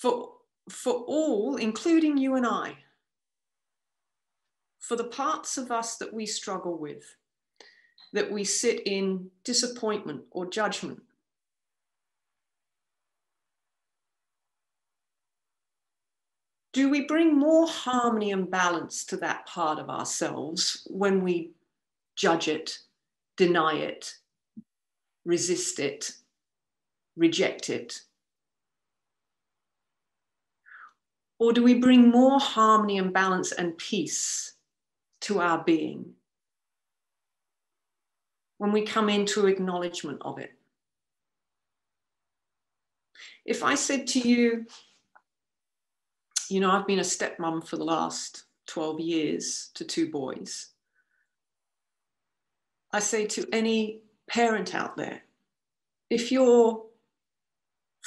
for all, including you and I, for the parts of us that we struggle with, that we sit in disappointment or judgment, do we bring more harmony and balance to that part of ourselves when we judge it, deny it, resist it, reject it? Or do we bring more harmony and balance and peace to our being when we come into acknowledgement of it? If I said to you, you know, I've been a stepmom for the last 12 years to 2 boys. I say to any parent out there, if your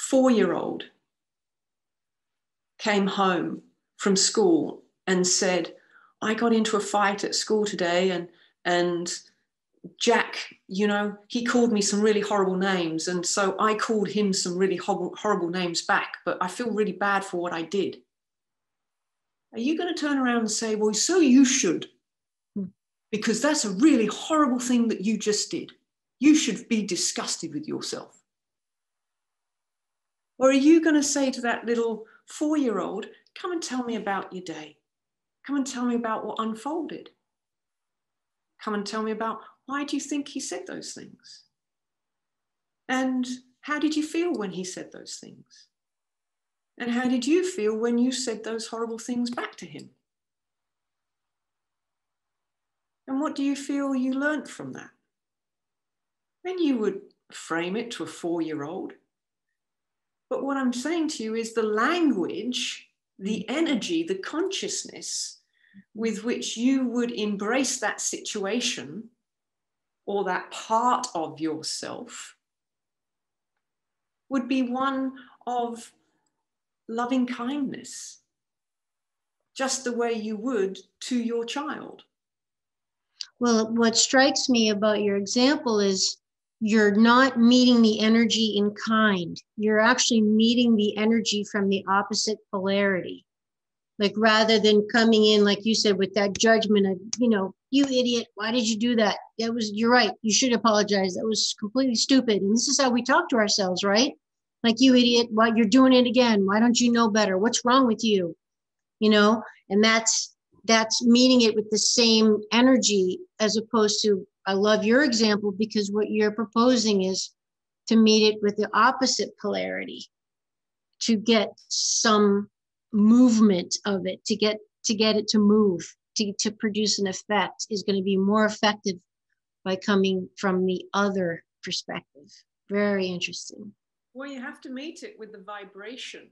4-year-old came home from school and said, I got into a fight at school today and Jack, you know, he called me some really horrible names, and so I called him some really horrible names back, but I feel really bad for what I did. Are you going to turn around and say, well, so you should, because that's a really horrible thing that you just did. You should be disgusted with yourself. Or are you going to say to that little 4-year-old, come and tell me about your day. Come and tell me about what unfolded. Come and tell me about why do you think he said those things? And how did you feel when he said those things? And how did you feel when you said those horrible things back to him? And what do you feel you learnt from that? Then you would frame it to a 4-year-old. But what I'm saying to you is the language, the energy, the consciousness with which you would embrace that situation or that part of yourself would be one of loving kindness, just the way you would to your child. Well, what strikes me about your example is you're not meeting the energy in kind. You're actually meeting the energy from the opposite polarity. Like rather than coming in, like you said, with that judgment of, you know, you idiot, why did you do that? You're right. You should apologize. That was completely stupid. And this is how we talk to ourselves, right? Like, you idiot, why you're doing it again? Why don't you know better? What's wrong with you? You know, and that's meeting it with the same energy, as opposed to, I love your example because what you're proposing is to meet it with the opposite polarity, to get some movement of it, to get it to move, to produce an effect is going to be more effective by coming from the other perspective. Very interesting. Well, you have to meet it with the vibration